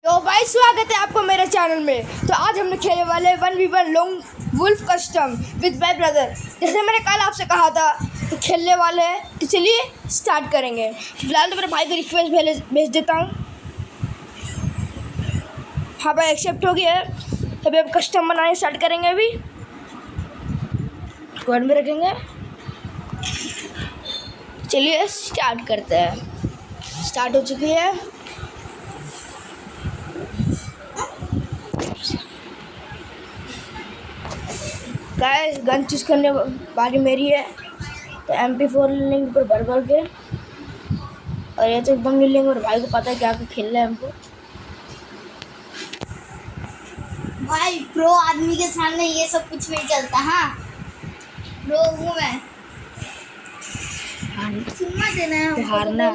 तो भाई स्वागत है आपको मेरे चैनल में। तो आज हम लोग खेलने वाले 1v1 lone wolf custom with my brother. जैसे मैंने कल आपसे कहा था तो खेलने वाले हैं, तो चलिए स्टार्ट करेंगे। फिलहाल तो मेरे भाई को रिक्वेस्ट भेज देता हूँ। हाँ भाई एक्सेप्ट हो गया है। अभी अब कस्टम बनाने स्टार्ट करेंगे। अभी स्क्वाड में रखेंगे। चलिए स्टार्ट करते हैं। स्टार्ट हो चुकी है। गाइस गन चूज करने बारी मेरी है। तो MP4 ले लेंगे पर भर के, और ये तो एकदम ले लेंगे। और भाई को पता है क्या खेलना है हमको। भाई प्रो आदमी के सामने ये सब कुछ नहीं चलता। हाँ प्रो हूँ मैं। चुम्मा देना है, हारना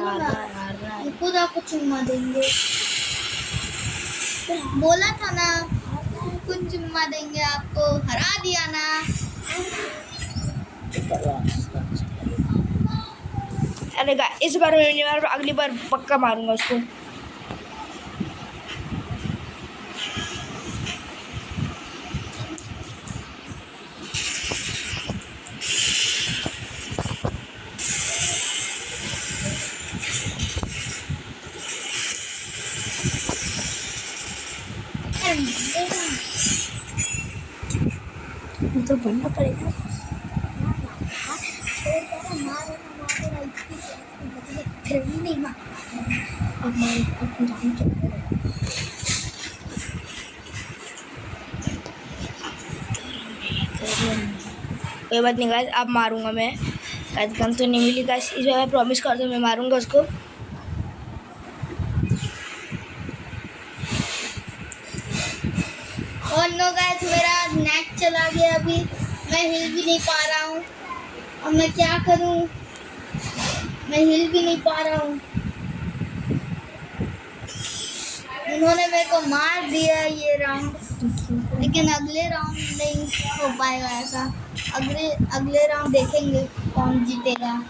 खुद आपको चुम्मा देंगे। बोला था ना कुछ चुम्मा देंगे आपको, हरा दिया ना। अरे इस बार मैं नहीं मारूंगा, अगली बार पक्का मारूंगा उसको। तो बनना पड़ेगा। फिर भी नहीं मार। कोई बात नहीं गाइस, अब मारूंगा मैं। गाइस गन तो नहीं मिली गाइस, इस बार मैं प्रॉमिस करता हूँ मैं मारूंगा उसको। और नो गाइस मेरा नेक चला गया। अभी मैं हिल भी नहीं पा रहा हूँ। अब मैं क्या करूँ, मैं हिल भी नहीं पा रहा हूँ। उन्होंने मेरे को मार दिया ये राउंड, लेकिन अगले राउंड नहीं हो पाएगा ऐसा। अगले राउंड देखेंगे कौन जीतेगा।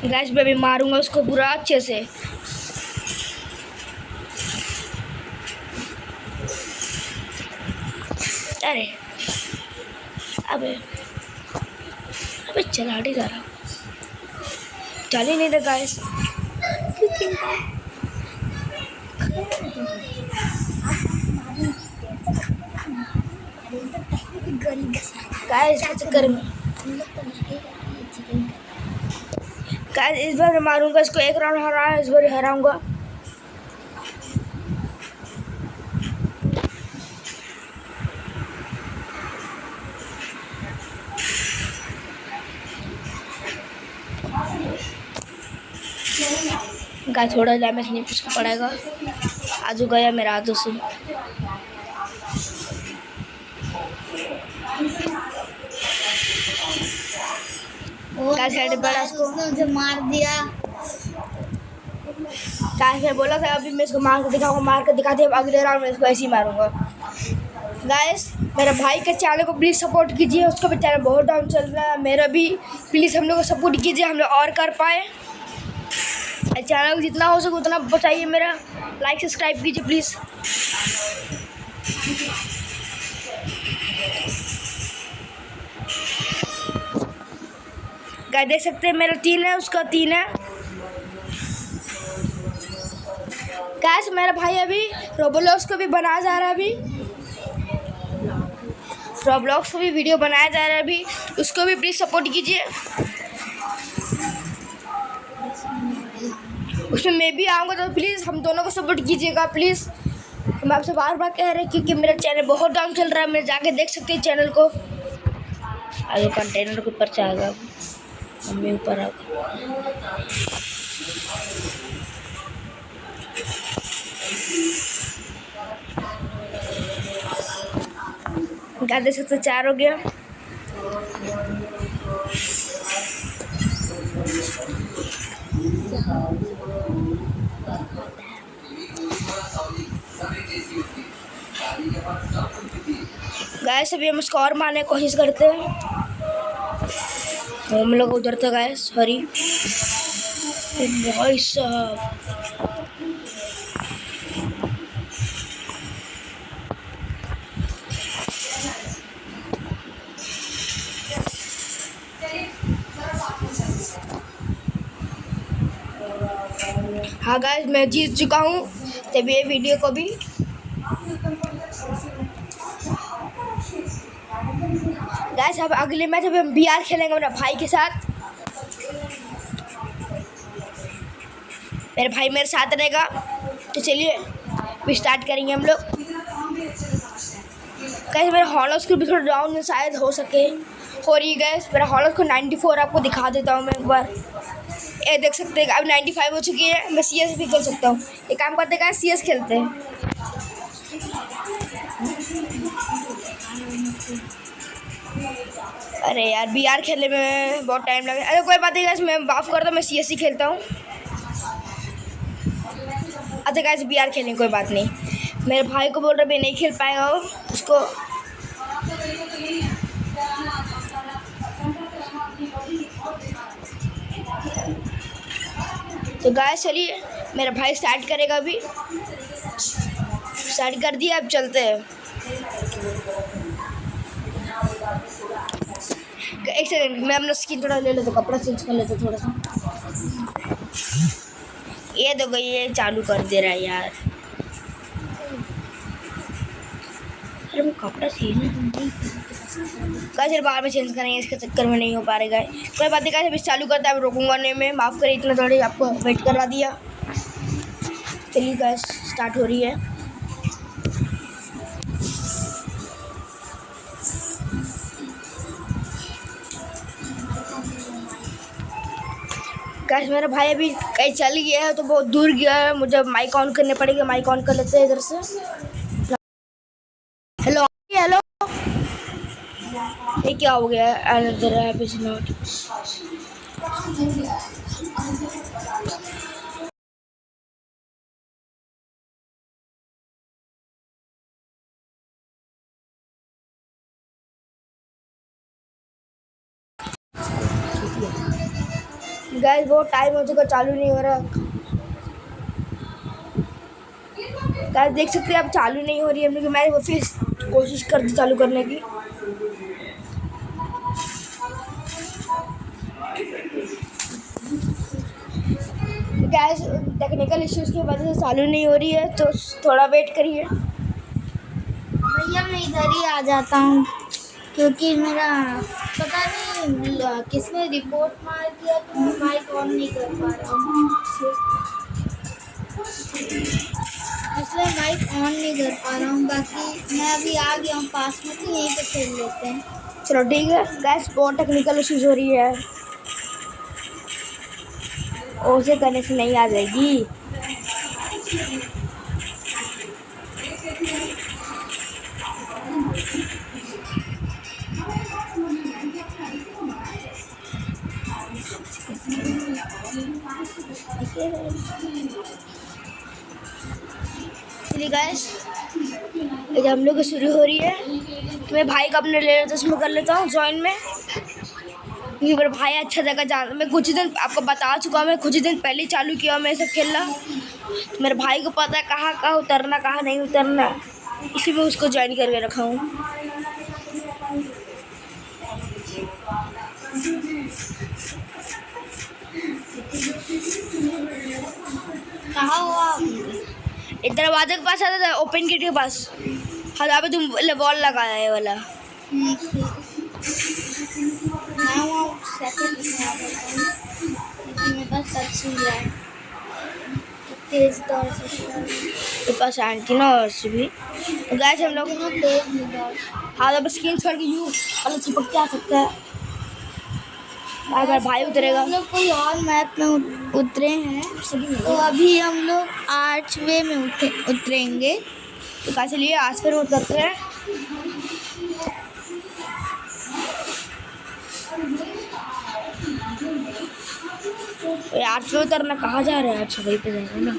गाइस मैं भी मारूंगा उसको पूरा अच्छे से। अरे अबे चला ही जा रहा, चल ही नहीं रहा गाइस। गाइस के चक्कर में गाइस इस बार मैं मारूंगा इसको। एक राउंड हरा है, इस बार हराऊंगा। गाइस थोड़ा डैमेज नहीं उसको पड़ेगा। आजू गया मेरा हाथों से। गाइस हेड बड़ा उसको मुझे मार दिया। गाइस मैं बोला था अभी मैं इसको मार के दिखाऊंगा, मार के दिखा दिया। अगले राउंड में इसको ऐसे ही मारूंगा। गाइस मेरे भाई के चैनल को प्लीज़ सपोर्ट कीजिए। उसका भी चैनल बहुत डाउन चल रहा है, मेरा भी। प्लीज़ हम लोग को सपोर्ट कीजिए, हम लोग और कर पाए। चैनल को जितना हो सके उतना बचाइए मेरा। लाइक सब्सक्राइब कीजिए प्लीज़। गाइस देख सकते हैं मेरा 3 है, उसका 3 है। गाइस मेरा भाई अभी रोब्लॉक्स को भी बनाया जा रहा है। अभी रोब्लॉक्स को भी वीडियो बनाया जा रहा है अभी, उसको भी प्लीज़ सपोर्ट कीजिए। उसमें मैं भी आऊँगा, तो प्लीज़ हम दोनों को सपोर्ट कीजिएगा प्लीज़। हम आपसे बार बार कह रहे हैं क्योंकि मेरा चैनल बहुत डाउन चल रहा है। मैं जाके देख सकते हैं चैनल को। आगे कंटेनर के ऊपर चढ़ेगा, मम्मी ऊपर आ क्या देख सकते 4 हो गया। गाइस अभी हम स्कोर मारने की कोशिश करते हैं। हम लोग उधर तक आए, सॉरी भाई साहब। हाँ गाइस, मैं जीत चुका हूँ, तभी ये वीडियो को भी गाइस अब अगले मैच अब हम बीआर खेलेंगे मेरे भाई के साथ। मेरे भाई मेरे साथ रहेगा, तो चलिए भी स्टार्ट करेंगे हम लोग। गाइस मेरा हॉलोस को भी थोड़ा डाउन में शायद हो सके, हो रही है गाइस। मेरा हॉलोस को 94 आपको दिखा देता हूँ मैं एक बार। ये देख सकते हैं अब 95 हो चुकी है। मैं CS भी खेल सकता हूँ। एक काम करते हैं गाइस, CS खेलते हैं। अरे यार बीआर खेलने में बहुत टाइम लगे। अरे कोई बात नहीं गाइस, मैं माफ़ करता हूँ, मैं CS ही खेलता हूँ। अच्छा गाइस बीआर खेलें, कोई बात नहीं। मेरे भाई को बोल रहे मैं नहीं खेल पाएगा वो, उसको तो गाइस चलिए मेरा भाई स्टार्ट करेगा अभी। स्टार्ट कर दिया, अब चलते हैं। एक सेकंड, मैं अपना स्किन थोड़ा ले लेता, कपड़ा चेंज कर लेता थोड़ा सा। ये देखो ये चालू कर दे रहा है यार। अरे मैं कपड़ा चेंज गाइस बाहर में चेंज करेंगे, इसके चक्कर में नहीं हो पा रहा है। कोई बात नहीं गाइस, अभी चालू करता है, अब रोकूंगा नहीं मैं, माफ़ करिए इतना थोड़ी आपको वेट करवा दिया। चलिए गाइस स्टार्ट हो रही है। गाइस मेरा भाई अभी कहीं चल गया है, तो बहुत दूर गया है, मुझे माइक ऑन करने पड़ेगा। माइक ऑन कर लेते हैं इधर से। हेलो हेलो, ये क्या हो गया? Another app is not. Guys बहुत टाइम हो चुका, चालू नहीं हो रहा। गाइस देख सकते हैं अब चालू नहीं हो रही है, क्योंकि मैं फिर कोशिश करती चालू करने की। गाइस टेक्निकल इश्यूज की वजह से चालू नहीं हो रही है, तो थोड़ा वेट करिए। भैया मैं इधर ही आ जाता हूँ, क्योंकि मेरा पता नहीं किसने रिपोर्ट मार दिया, तो मैं माइक ऑन नहीं कर पा रहा हूँ, इसलिए माइक ऑन नहीं कर पा रहा हूँ। बाकी मैं अभी आ गया हूँ पास में, तो यहीं पे खेल लेते हैं। चलो ठीक है गाइस, बहुत टेक्निकल इश्यूज हो रही है, उसे करने से नहीं आ जाएगी। चलिए गाइस जब हम लोग शुरू हो रही है, तो मैं भाई का अपने ले लेता, उसमें कर लेता हूँ ज्वाइन में, क्योंकि मेरा भाई अच्छा जगह जान। मैं कुछ दिन आपको बता चुका हूँ, मैं कुछ दिन पहले चालू किया मैं सब खेलना, तो मेरे भाई को पता है कहाँ कहाँ उतरना कहाँ नहीं उतरना, इसी में उसको ज्वाइन करके रखा हूँ। कहाँ हो आप? दरवाजे के पास आता था, ओपन गेट के पास। हाँ यहाँ पे तुम वॉल लगाया है वाला। हाँ वो सेकंड में आ जाता हूँ, क्योंकि मेरे पास टच ही है, तेज दौड़ सकता है। मेरे पास आंटी ना और से भी गाइस हम लोग तेज नहीं दौड़। हाँ अब स्क्रीन छोड़ के यूँ अलग चिपक के आ सकता है। अगर भाई उतरेगा, हम लोग कोई और मैप में उतरे हैं, तो अभी हम लोग 8वें में उतरेंगे। तो कहा चलिए आज फिर उतरते हैं। यार से उतरना कहाँ जा रहे हैं? अच्छा वहीं पे जाएगा ना।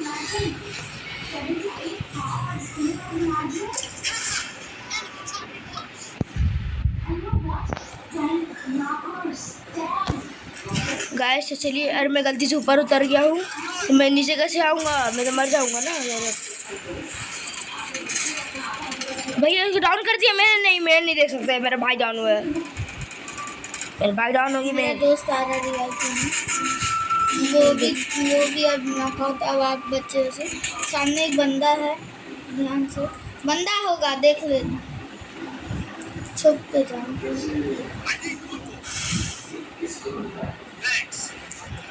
गाइस तो चलिए, अरे मैं गलती से ऊपर उतर गया हूँ तो मैं नीचे कैसे आऊँगा? मैं तो मर जाऊँगा ना यार। भैया इसको डाउन कर दिया मैंने। नहीं, मैं नहीं देख सकता, मेरा भाई डाउन हुआ है। मेरा भाई डाउन होगी। मेरा मैं दोस्त आ रहा है रिवाइव करने। वो भी अब नॉकआउट। अब आप बच्चे से सामने एक बंदा है, ध्यान से बंदा होगा, देख लेना, छुप के जाओ।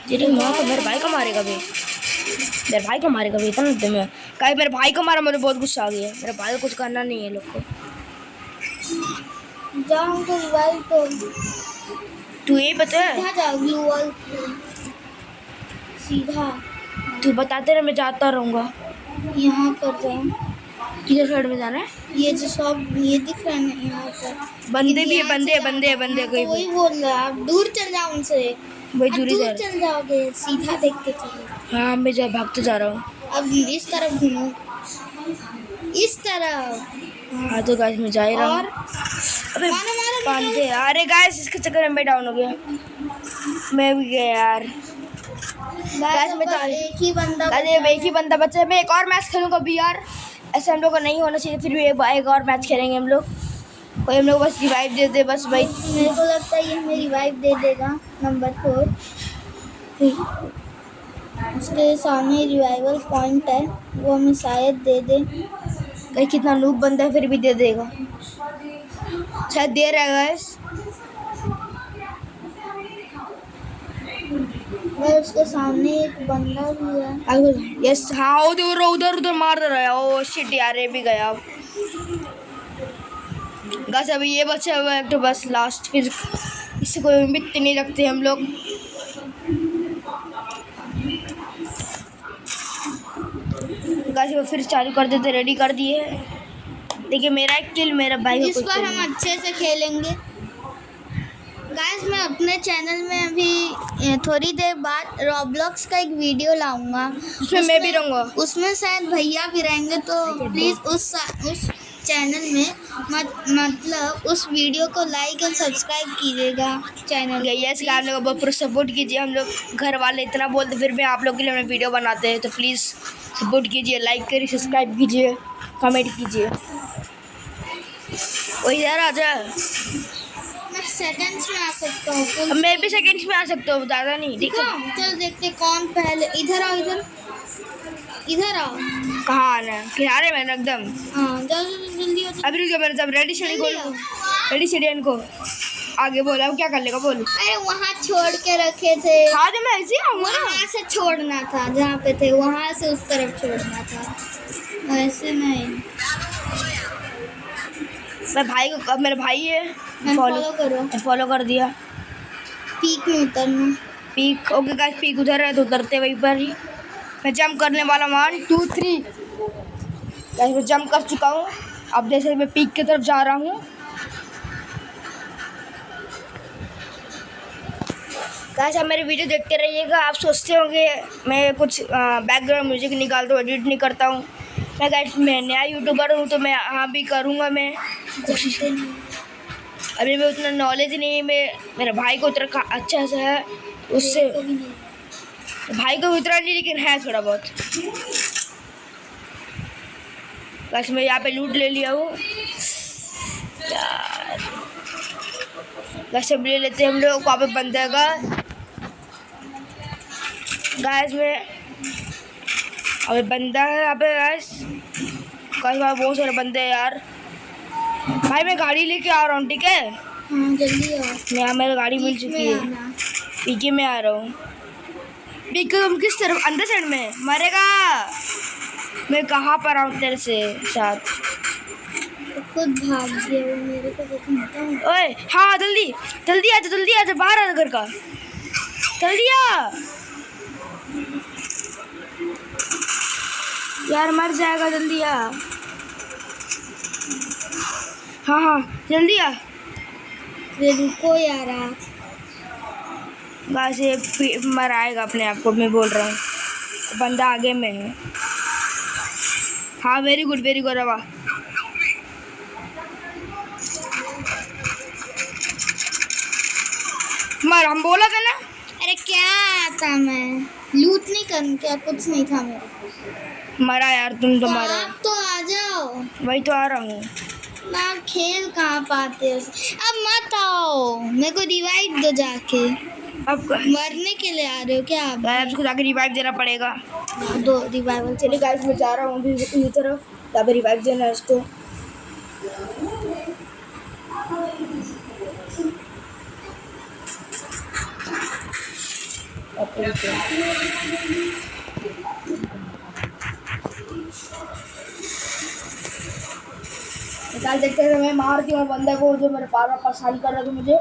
तेरी माँ को मेरे भाई को मारेगा भाई, मेरे भाई को मारेगा भाई। इतना दम है कहीं मेरे भाई को मारा, मुझे बहुत गुस्सा आ गया। मेरे भाई को कुछ करना नहीं है लोग को। जाओ उनको रिवाइव तो तू ये बता, सीधा जाओ, ब्लू वॉल सीधा। तू बताते रहे, मैं जाता रहूँगा। यहाँ पर जाओ, किधर साइड में जाना है? ये जो सब ये दिख रहा है ना, यहाँ पर बंदे भी है, ध्यान से बंदे जाना। बंदे हाँ, कोई तो वही बोल रहा है, आप दूर चल जाओ उनसे। भाई आप दूरी दूर जा चल जाओगे, सीधा देख के चलो। हाँ, मैं भागते जा रहा हूँ। अब इस तरफ घूमो, इस तरफ। हाँ तो गाइस मैं जा ही रहा और हूँ। अबे मारो मारो बांधे, अरे गाइस इसके चक्कर में मैं डाउन हो गया। मैं भी गया यार। गाइस, मैं तो एक ही बंदा अरे एक ही बंदा बचा है। मैं एक और मैच खेलूंगा अभी यार। ऐसे हम लोग को नहीं होना चाहिए। फिर भी एक और मैच खेलेंगे हम लोग। कोई हम लोग बस रिवाइव दे दे बस भाई। मेरे को लगता है ये हमें रिवाइव दे देगा। नंबर 4 उसके सामने रिवाइवल पॉइंट है, वो हमें शायद दे दे। कहीं कितना नूब बंदा है फिर भी दे देगा, शायद दे रहा है गाइस। और उसके सामने एक बंदा भी है। यस हाँ, उधर उधर उधर मार रहा है। ओ शिट यार, ये भी गया। गाइस अभी ये बचा हुआ है तो बस लास्ट, फिर इससे कोई उम्मीद नहीं रखते हम लोग। गाइस वो फिर चालू कर देते, रेडी कर दिए। देखिए मेरा एक किल, मेरा भाई इस बार हम अच्छे से खेलेंगे। गाइस मैं अपने चैनल में अभी थोड़ी देर बाद रॉब्लॉक्स का एक वीडियो लाऊंगा, उसमें मैं भी रहूँगा। उसमें शायद भैया भी रहेंगे, तो प्लीज़ उस चैनल में मतलब उस वीडियो को लाइक एंड सब्सक्राइब कीजिएगा चैनल। यस आप लोग बहुत पूरा सपोर्ट कीजिए। हम लोग घर वाले इतना बोलते फिर भी आप लोग के लिए हम वीडियो बनाते हैं, तो प्लीज़ सपोर्ट कीजिए, लाइक करिए, सब्सक्राइब कीजिए, कमेंट कीजिए। वही यार आजा, मैं सेकंड्स में आ सकता हूँ। मैं भी सेकंड्स में आ सकता हूँ, ज़्यादा नहीं। ठीक है चल देखते कौन पहले। इधर आओ, इधर आओ। कहाँ आना है? किनारे में एकदम। हाँ जल्दी हो। अभी रुक जा, मैंने जब रेडी शेडी को, रेडी शेडी को आगे बोला, अब क्या कर लेगा बोल। अरे वहाँ छोड़ के रखे थे। हाँ तो मैं ऐसे ही आऊँगा ना। वहाँ से छोड़ना था, जहाँ पे थे वहाँ से उस तरफ छोड़ना था, वैसे नहीं। मैं भाई को, मेरा भाई है, फॉलो करो। फॉलो कर दिया। पीक में उतरना। पीक ओके गाइस, पीक उधर है तो उतरते वहीं पर ही। मैं जंप करने वाला हूँ 1 2 3। गाइस मैं जंप कर चुका हूँ। अब जैसे मैं पीक की तरफ जा रहा हूँ। गाइस आप मेरी वीडियो देखते रहिएगा। आप सोचते होंगे मैं कुछ बैकग्राउंड म्यूजिक निकालता हूँ, एडिट नहीं करता हूँ। मैं गाइस मैं नया यूट्यूबर हूँ तो मैं हाँ भी करूँगा। मैं अभी मैं उतना नॉलेज नहीं है। मेरे भाई को उतना अच्छा से है, उससे भाई को उतना नहीं लेकिन है थोड़ा बहुत। बस मैं यहाँ पे लूट ले लिया हूँ यार। बस अब ले लेते हैं हम लोग। वहाँ पे बंदा है गाइस, में अबे बंदा है यहाँ पे गाइस। वहाँ बहुत सारे बंदे हैं यार। भाई मैं गाड़ी लेके आ रहा हूँ, ठीक है? हाँ जल्दी आओ। मैं यहाँ मेरी गाड़ी मिल चुकी है। पीके में आ रहा हूँ। पीके हम किस तरफ? अंदर साइड में मरेगा। मैं कहाँ पर आऊँ तेरे से साथ? खुद भाग गया वो, मेरे को देखना। ओए हाँ जल्दी जल्दी आजा, जल्दी आजा, बाहर आ घर का, जल्दी आ यार, मर जाएगा, जल्दी आ। हाँ हाँ जल्दी आ। ये रुको यार। गाइस ये मर आएगा अपने आप को, मैं बोल रहा हूँ। बंदा आगे में है। हाँ वेरी गुड रवा। मर, हम बोला था ना। अरे क्या आता मैं लूट नहीं कर क्या कुछ नहीं था मेरा। मरा यार तुम तो तो मरा। आप तो आ जाओ वही तो आ रहा हूँ। ना खेल कहाँ पाते हो अब मत आओ मेरे को रिवाइव दो जाके अब मरने के लिए आ रहे हो क्या आप गाइस को जाके रिवाइव देना पड़ेगा। दो रिवाइवल चलिए गाइस मैं जा रहा हूँ अभी इसी तरफ, यहाँ पे रिवाइव देना है इसको। निकाल देखते हैं मैं मारती हूँ बंदे को जो मेरे बार बार परेशान कर रहा था मुझे।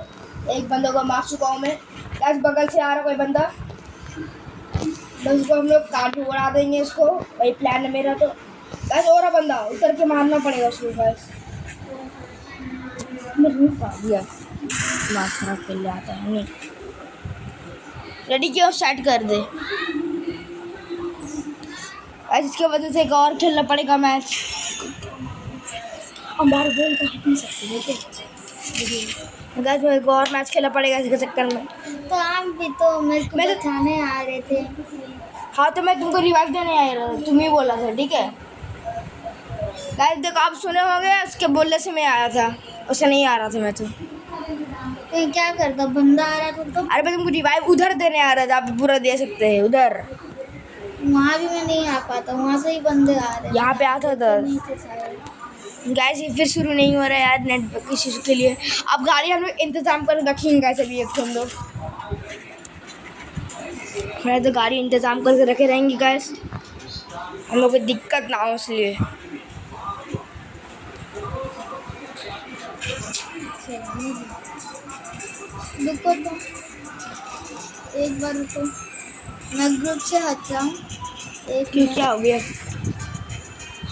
एक बंदे को मार चुका हूँ मैं। गाइस बगल से आ रहा कोई बंदा, बस उसको हम लोग काट उड़ा देंगे इसको, वही प्लान है मेरा। तो गाइस और बंदा उतर के मारना पड़ेगा उसको। गाइस मैं रूप आ गया, दिमाग खराब कर ले आता है नहीं। रेडी किया स्टार्ट कर दे। गाइस इसके वजह से एक और खेलना पड़ेगा मैच। हमारे बोल तो हट नहीं सकते गाइस मैं एक और मैच खेलना पड़ेगा इसके चक्कर में। तो आप भी तो मेरे को बचाने आ रहे थे। हाँ तो मैं तुमको रिवाइव देने आया रहा, तुम ही बोला था ठीक है। गाइस देखो आप सुने होंगे उसके बोलने से मैं आया था, उससे नहीं आ रहा था मैं। तो क्या करता बंदा आ रहा था तो अरे मैं तुमको रिवाइव उधर देने आ रहा था, आप पूरा दे सकते हैं उधर। वहाँ भी मैं नहीं आ पाता, वहाँ से ही बंदे आ रहे यहाँ पे आता था। नहीं थे शायद। गाइस ये फिर शुरू नहीं हो रहा है यार नेटवर्क इश्यू के लिए। अब गाड़ी हम लोग इंतजाम कर रखेंगे गाइस अभी एक हम लोग। मैं तो गाड़ी इंतजाम करके रखे रहेंगे गाइस, हम लोग को दिक्कत ना हो इसलिए। रुको तो एक बार रुको, मैं ग्रुप से हट जाऊँ एक क्यों क्या हो गया?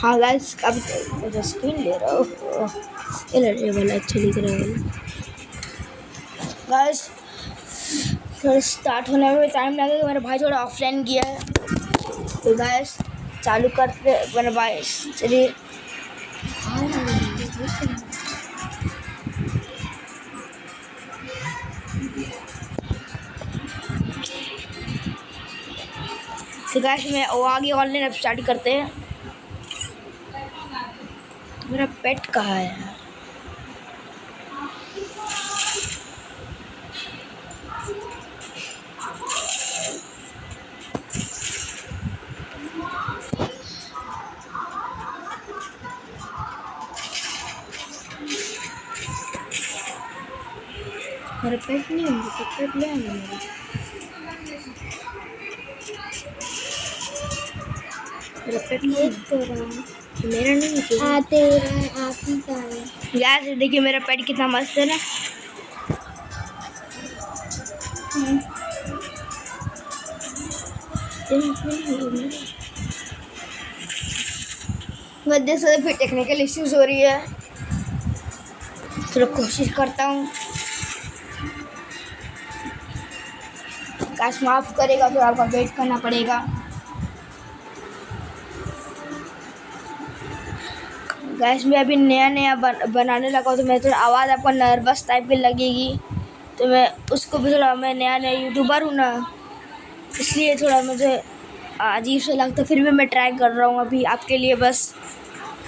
हाँ गाइस अब तो स्क्रीन ले रहा हूँ ये लड़ने वाला अच्छा लिख रहा है गाइस। थोड़ा स्टार्ट होने में टाइम लगेगा, मेरा भाई थोड़ा ऑफलाइन किया है। तो गाइस चालू करते मेरा भाई। चलिए तो गाइस मैं आगे ऑनलाइन अब स्टार्ट करते हैं। मेरा पेट कहाँ है यार? मेरा पेट नहीं है, तो पेट ले आना मेरा पेट नहीं तो रहा मेरा नहीं है। आते रहे आप ही का है। यार देखिए मेरा पेट कितना मस्त है ना। वजह से फिर टेक्निकल इश्यूज हो रही है, चलो कोशिश करता हूँ। काश माफ़ करेगा तो आपका वेट करना पड़ेगा। गैस में अभी नया नया बनाने लगा तो मैं थोड़ा आवाज़ आपको नर्वस टाइप की लगेगी, तो मैं उसको भी थोड़ा, मैं नया नया यूट्यूबर हूँ ना, इसलिए थोड़ा मुझे अजीब सा लगता। फिर भी मैं ट्राई कर रहा हूँ अभी आपके लिए, बस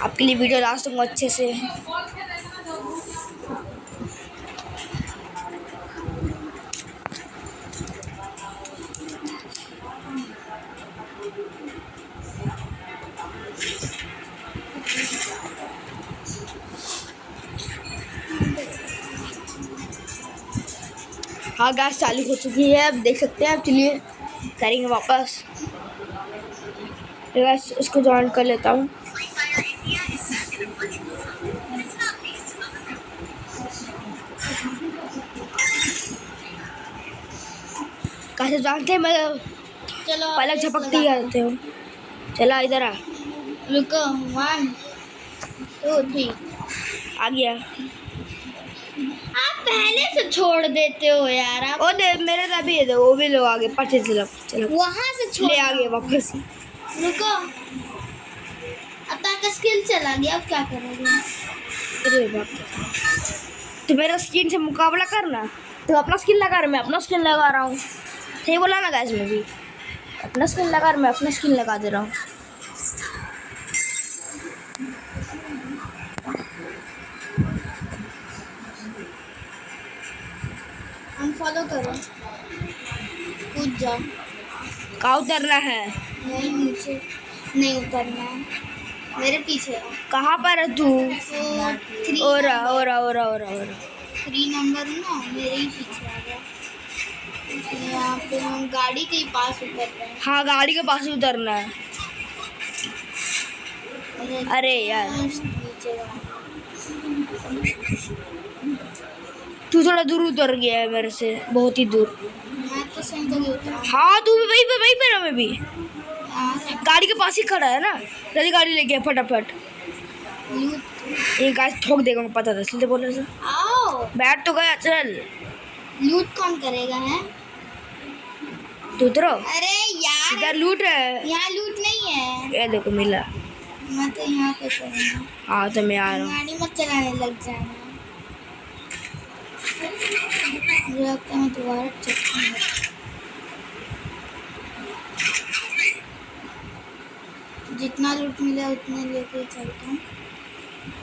आपके लिए वीडियो ला सकूँ अच्छे से। हाँ गैस चालू हो चुकी है, अब देख सकते हैं। अब चलिए करेंगे वापस। तो गैस इसको ज्वाइन कर लेता हूँ। कैसे जानते हैं, मैं चलो पलक झपकती जाते हो। चला इधर आ, रुको 1 2 3 आ गया। आप पहले से छोड़ देते हो यार आप। ओ दे मेरे तो अभी है, वो भी लोग आगे पीछे चलो चलो वहाँ से छोड़ ले आ गए वापस। रुको अब तक स्किल चला गया, अब क्या करोगे? अरे बाप, तो मेरा स्किन से मुकाबला करना, तो अपना स्किन लगा रहा, मैं अपना स्किन लगा रहा हूँ। सही बोला ना गाइस, मैं भी अपना स्किन लगा, मैं अपना स्किन लगा दे रहा हूँ। अनफॉलो करो, कूद जाओ। कहाँ उतरना है? नहीं, नीचे नहीं उतरना है, मेरे पीछे आओ। कहाँ पर है तू? तो 3 और 3 नंबर ना मेरे ही पीछे आ गया। यहाँ पे हम गाड़ी के ही पास उतर रहे हैं। हाँ, गाड़ी के पास ही उतरना है। अरे यार, नीचे आओ। तू थोड़ा दूर उतर गया है मेरे से, बहुत ही दूर। मैं तो सही जगह उतरा। हाँ, तू भी वहीं पे रहा, मैं भी यार, गाड़ी के पास ही खड़ा है ना। जल्दी गाड़ी लेके आ, फटाफट। लूट ये गाइस ठोक देगा, मैं पता था, इसलिए बोला था। आओ। बैठ तो गया, चल। लूट कौन करेगा है? तू उतरो, अरे यार, इधर लूट है। यहाँ लूट नहीं है। ये देखो मिला। मैं तो यहाँ पे करूँगा। हाँ तो मैं आ रहा हूँ। गाड़ी मत चलाने लग जाना। मुझे लगता है मैं दोबारा चलूँगा। जितना लूट मिला उतने लेके चलता हूँ।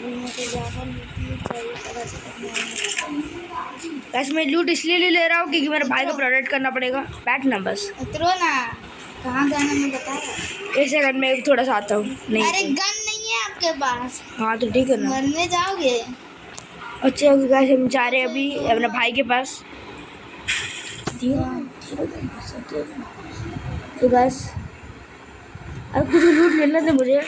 मुझे ज़्यादा लूट नहीं चाहिए, पता चला। बस मैं लूट इसलिए नहीं ले रहा हूँ क्योंकि मेरे भाई को प्रोटेक्ट करना पड़ेगा। बैठ ना बस। उतरो ना, कहाँ जाना मैं बता रहा। एक सेकंड में थोड़ा सा आता हूँ। नहीं अरे गन नहीं है आपके पास, हाँ तो ठीक है ना। मरने जाओगे। अच्छा गाइस, हम जा रहे हैं अभी अपने भाई के पास। तो गाइस अब कुछ लूट मिलना था मुझे।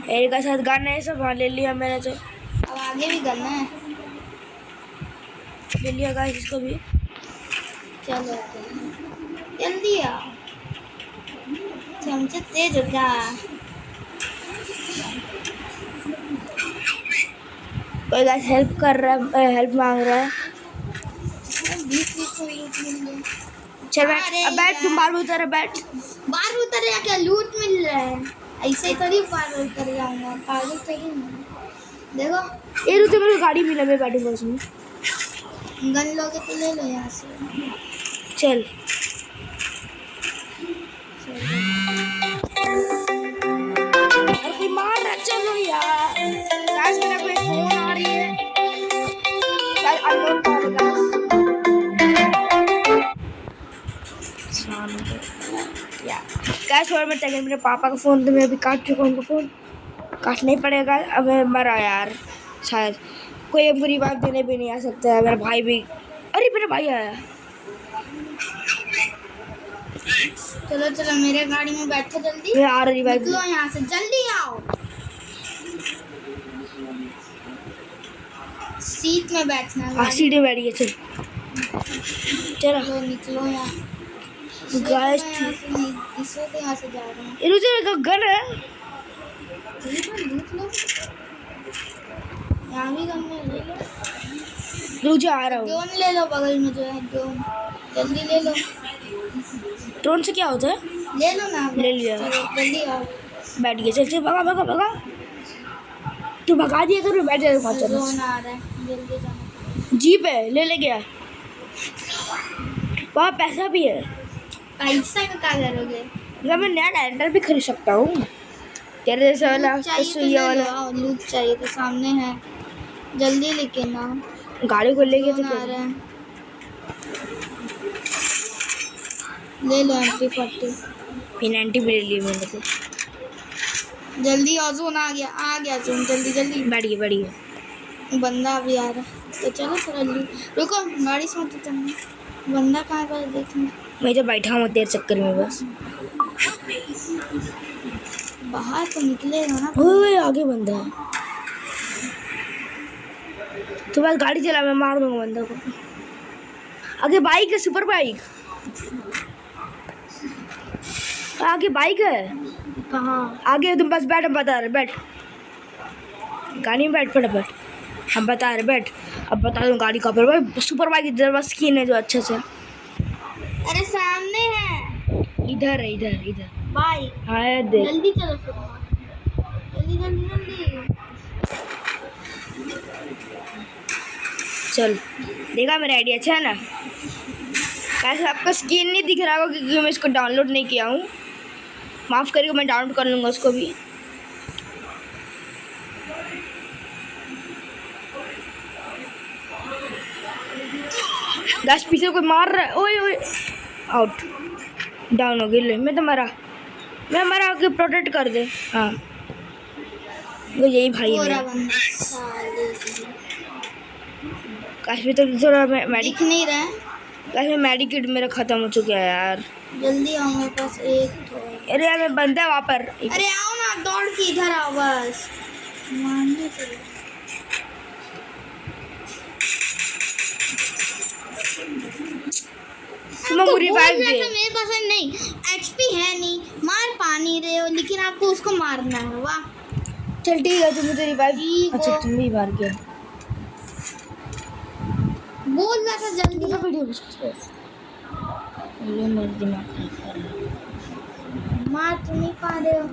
एक का साथ गाना है सब, हाँ ले लिया मैंने तो। अब आगे भी करना है। ले लिया गाइस इसको भी। चलो जल्दी आओ, हमसे तेज हो क्या? कोई गाइस हेल्प कर रहा है, हेल्प मांग रहा है। बीच में लूट मिल गया। चल बैठ, अरे अब बैठ, तुम यार। बार उतर, बैठ। बार उतर या क्या? लूट मिल रहा है, ऐसे ही थोड़ी बार उतर जाऊंगा, पागल तो ही नहीं। देखो ये रुको, मेरी गाड़ी मिला, मैं बैठूंगा उसमें। गन लोगे तो ले लो यहाँ से। चल और कोई मार रहा, चलो यार। गाइस मेरा कोई फोन आ रही है, शायद अननोन कॉल है गाइस। और मैं तक मेरे पापा का फ़ोन, तो मैं अभी काट चुका हूँ उनका फ़ोन। काटना ही पड़ेगा, अब मैं मरा यार। शायद कोई अब बुरी बात देने भी नहीं आ सकता है। मेरा भाई भी, अरे मेरा भाई आया। चलो चलो मेरे गाड़ी में बैठो, जल्दी मैं आ रही भाई। निकलो यहाँ से, जल्दी आओ। सीट में बैठना है। हाँ सीढ़ी बैठ गई, चल चलो चलो निकलो यहाँ। गाइस। इससे तो यहाँ से जा रहे हैं। ये रुको, गन है। लूट लो, यहाँ भी गन में ले लो। रुको आ रहा हूँ। ड्रोन ले लो, बगल में जो है ड्रोन, जल्दी ले लो। ड्रोन से क्या होता है? ले लो ना। ले लिया। चलो जल्दी आओ। बैठ गया, चल चल, भगा भगा भगा। तू भगा दिया कर, मैं बैठ जाएगा। ड्रोन आ रहा है, जल्दी जाना। जीप है, ले गया। वहाँ पैसा भी है। पैसा का क्या करोगे? अगर मैं नया लैंडर भी खरीद सकता हूँ तेरे जैसा वाला, लूट चाहिए तो सुइया ले लो। वाला। आओ, लूट चाहिए तो सामने है, जल्दी लेके ना। गाड़ी को लेके तो ड्रोन आ फिर रहा है, ले लो MP40। पेनल्टी भी ले ली मैंने तो। जल्दी आओ, जोन आ गया जोन, जल्दी जल्दी। बैठ गया। बंदा भी आ रहा है, तो चलो थोड़ा रुको, गाड़ी से मत उतरना। बंदा कहाँ पर देखना। मैं जो बैठा हूँ तेरे चक्कर में बस। बाहर तो निकलेगा ना। ओए आगे बंदा है। तो बस गाड़ी चला, मैं मार दूंगा बंदा को। आगे बाइक है, सुपर बाइक। आगे बाइक है। कहाँ? आगे तुम बस बैठ, हम बता रहे, बैठ गाड़ी में बैठ फटाफट, हम बता रहे बैठ। अब बता दूँ गाड़ी का पर भाई, सुपर बाइक इधर बस स्किन है जो अच्छा से। अरे सामने है, इधर है, इधर बाइक। हाँ देख। जल्दी चलो फिर, जल्दी जल्दी जल्दी। चल देखा मेरा आइडिया अच्छा है ना। कैसे आपका स्क्रीन नहीं दिख रहा होगा क्योंकि मैं इसको डाउनलोड नहीं किया हूँ। माफ़ करिए, मैं डाउनलोड कर लूँगा उसको भी। गाइस पीछे कोई मार रहा है। ओए ओए, आउट, डाउन हो गई। ले मैं मरा के प्रोटेक्ट कर दे। हाँ वो यही भाई है पूरा मेरा। बंदा साले काश में तो थोड़ा दिख नहीं रहा है। काश में मेडिकेट मेरा ख़त्म हो चुका है यार। जल्दी आओ, मेरे पास एक तो है। अरे यार मैं बंदा है वहाँ पर। अरे आओ ना, दौड़ के इधर आओ बस। मारने चलो। तुम रिवाइव दे। मेरे पास नहीं, एचपी है नहीं, मार पा नहीं रहे हो, लेकिन आपको उसको मारना है। वाह, चल ठीक है, तुम मुझे रिवाइव। ठीक अच्छा हो। तुम भी मार गया। बोल रहा था जल्दी आओ। वीडियो मेरे दिमाग खराब कर रहा है। मार तो नहीं पा रहे हो,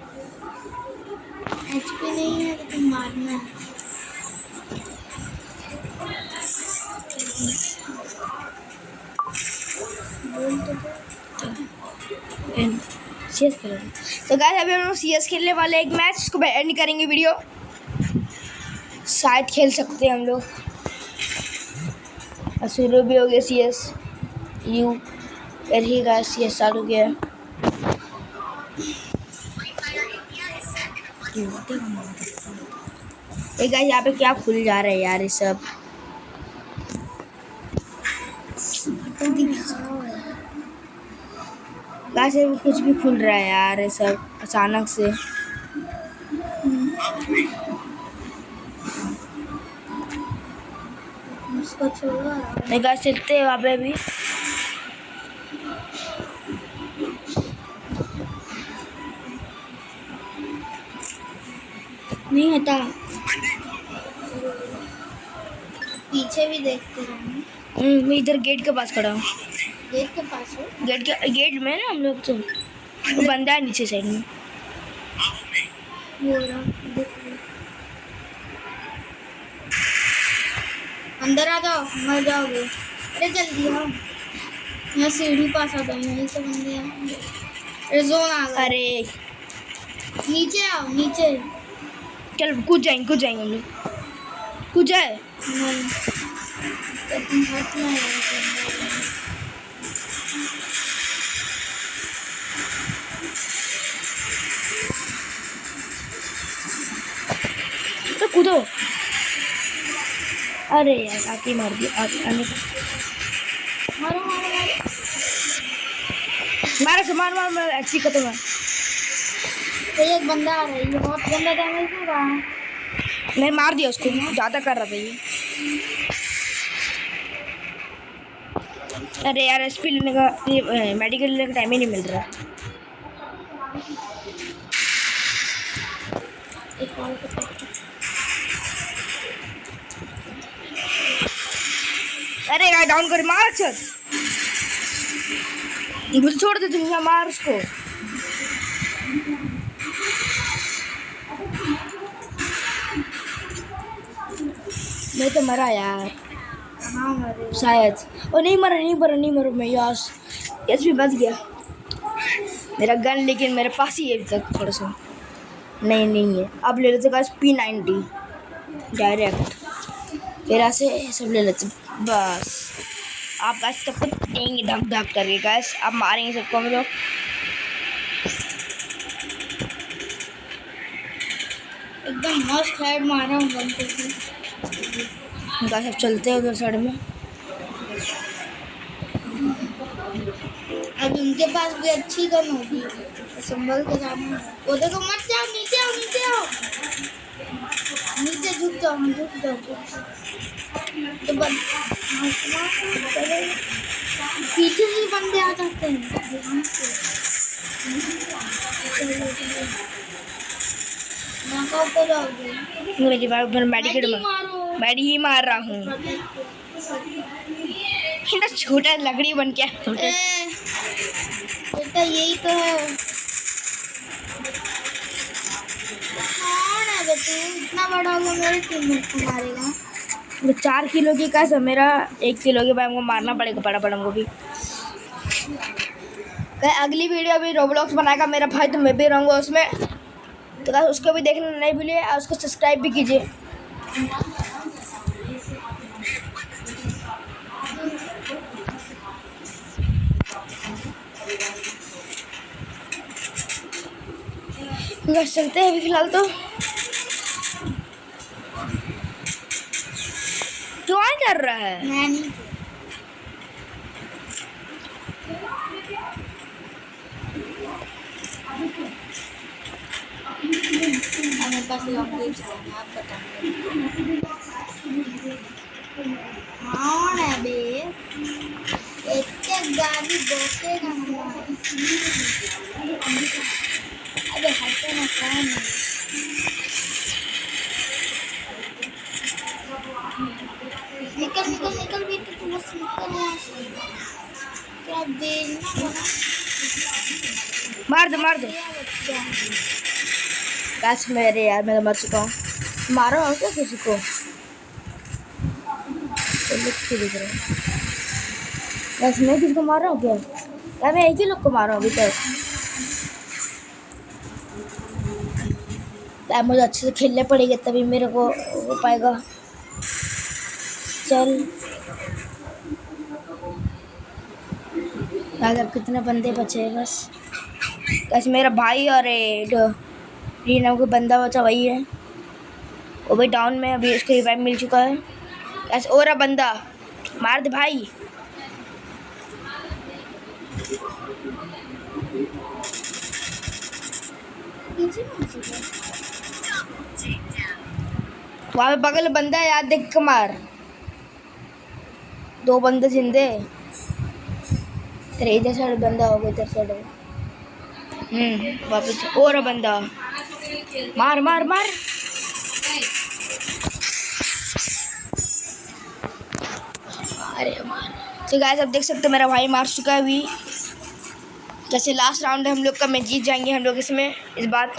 एचपी नहीं है, लेकिन मारना है। बोल तो दो। CS करेंगे। तो गाइस अभी हम लोग CS खेलने वाले एक मैच, इसको एंड करेंगे वीडियो। शायद खेल सकते हैं हम लोग। शुरू भी हो गया CS you. He guys CS चालू हो गया। ये गाइस यहाँ पे क्या खुल जा रहा है यार ये सब। गाइस कुछ भी खुल रहा है यार ये सब अचानक से। उसको छोड़ो। नहीं गाइस चलते हैं वहाँ पे भी। नहीं हटा, पीछे भी देखते रहना। मैं इधर गेट के पास खड़ा हूँ। गेट के पास हो। गेट में ना हम लोग तो वो बंदा है नीचे साइड में। वो रहा, देख लो। अंदर आ जाओ, मर जाओगे। अरे जल्दी आओ, यहाँ सीढ़ी पास आ जाओ, यहीं से बंदे हैं। अरे जोन आ गया। अरे नीचे आओ, नीचे। चल कूद जाएंगे हम लोग। कूद जाए। नहीं, तो तुम हटना है यहाँ से। तो कूदो। अरे यार आके मार दिया। आने मारो मारो मारो। मारा से मार अच्छी खत्म है। तो एक बंदा आ रहा है, ये बहुत गंदा डैमेज हो रहा है। नहीं मार दिया उसको, ज़्यादा कर रहा था ये। अरे यार SP लेने का मेडिकल लेने का टाइम ही नहीं मिल रहा। एक और को पकड़ो। अरे यार डाउन कर, मार। चल मुझे छोड़ दे, तुम यहाँ मार उसको। मैं तो मरा यार हाँ मरे। शायद। ओ नहीं मरा मैं। यस भी बच गया मेरा गन, लेकिन मेरे पास ही है अभी तक थोड़ा सा। नहीं है। अब ले लेते गाइस P90 डायरेक्ट। फिर ऐसे सब ले लेते बस। आप गाइस तब तक देंगे धक करके गाइस। आप मारेंगे सबको हम लोग। एकदम मस्त हेड मारा हूँ बंदे को। गाइस अब चलते हैं उधर साइड में। अब उनके पास भी अच्छी गन होगी, संभल के जाना। वो देखो, मत जाओ, नीचे आओ, नीचे आओ, नीचे झुक जाओ, झुक जाओ। तो पीछे से बंदे आ जाते हैं ध्यान से। नाका ऊपर जाओगे। मेरी बार ऊपर मेडिकेट मारो। मैडी ही मार रहा हूँ। छोटा लकड़ी बन के बेटा यही तो है। कौन है बे तू? इतना बड़ा हो गया, मेरे टीममेट को मारेगा। तो 4 किलो की कैसे मेरा 1 किलो के भाई हमको मारना पड़ेगा फटाफट हमको भी। अगली वीडियो अभी रोब्लॉक्स बनाएगा मेरा भाई, तो मैं भी रहूँगा उसमें, तो गाइस उसको भी देखना नहीं भूलिए और उसको सब्सक्राइब भी कीजिए। बस चलते हैं अभी फिलहाल तो। तू क्या कर रहा है? मैं नहीं मेरे पास लॉन्ग गेम्स है, आप बताओ कौन है बे? एक गाड़ी बोकेगा हमारा। अबे हटो ना, कौन है? निकल निकल निकल भी तो बस निकल यहाँ से। क्या बेचना बना? मार दो बच्चा बस मेरे यार, मैं तो मर चुका हूँ। मारो हो क्या किसी को? दिख रहा है बस मैं किसी को मार रहा हूँ क्या? यार मैं एक ही लोग को मार रहा हूँ अभी तक। यार मुझे अच्छे से खेलने पड़ेगा तभी मेरे को हो पाएगा। चल अब कितने बंदे बचे हैं बस मेरा भाई और रीना को बंदा बचा वही है, वो भी डाउन में, अभी उसको रिवाइव मिल चुका है। ऐसे और रहा बंदा, मार दे भाई। वहाँ पे बगल में बंदा है यार, देख के मार। 2 बंदे जिंदे, तेरे इधर साइड बंदा होगा, इधर साइड वापस और बंदा, मार मार मार। अरे मार। तो गाइस अब देख सकते हो मेरा भाई मार चुका है अभी। जैसे लास्ट राउंड है हम लोग का, मैं जीत जाएंगे हम लोग इसमें इस बार।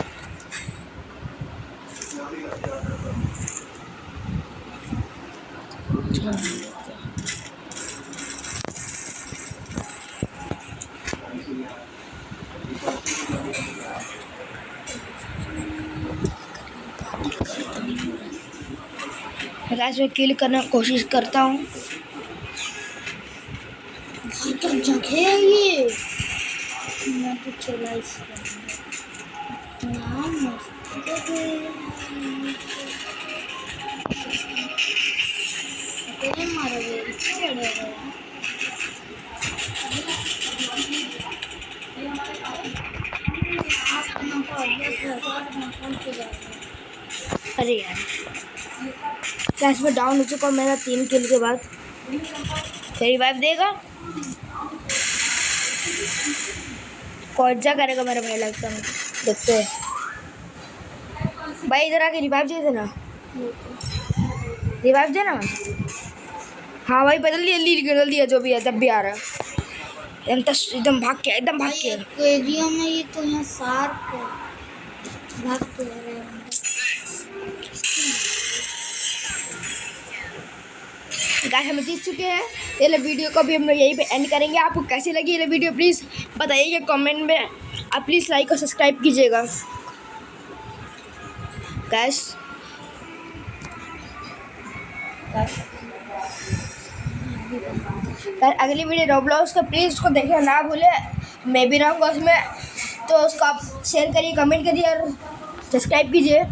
गाइस मैं किल करने की कोशिश करता हूँ। तो जगह है ये, मैं तो चला इसका नाम मस्त है मारा गया। अरे यार कैश में डाउन हो चुका मेरा 3 किल के बाद। फिर रिवाइव देगा, कौजा करेगा मेरा भाई लगता है। देखते हैं भाई, इधर आके रिवाइव दे देना, रिवाइव देना। हाँ भाई बदल दिया जो भी है, तब भी आ रहा है एकदम भाग के, एकदम भाग के। एरिया में ये तो यहाँ शार्क है, भाग के आ रहे हैं। गाइस हम जीत चुके हैं। ये वीडियो को भी हम लोग यहीं पे एंड करेंगे। आपको कैसी लगी ये वीडियो प्लीज़ बताइएगा कमेंट में। आप प्लीज़ लाइक और सब्सक्राइब कीजिएगा गाइस। अगली वीडियो रोब्लॉक्स का प्लीज़ उसको देखना ना भूले, मैं भी रहूँगा उसमें, तो उसको आप शेयर करिए, कमेंट करिए और सब्सक्राइब कीजिए।